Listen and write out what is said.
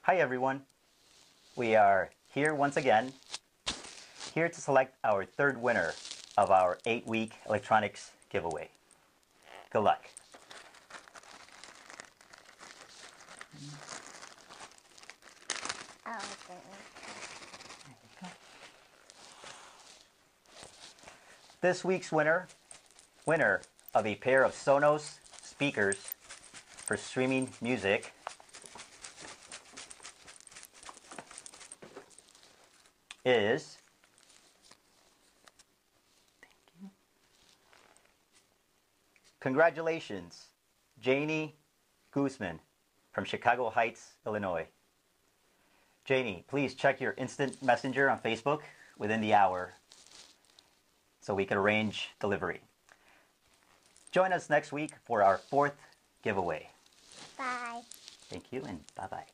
Hi everyone. We are here once again, here to select our third winner of our 8-week electronics giveaway. Good luck. This week's winner of a pair of Sonos speakers for streaming music is congratulations, Janie Guzman from Chicago Heights, Illinois. Janie, please check your instant messenger on Facebook within the hour so we can arrange delivery. Join us next week for our 4th giveaway. Bye. Thank you and bye-bye.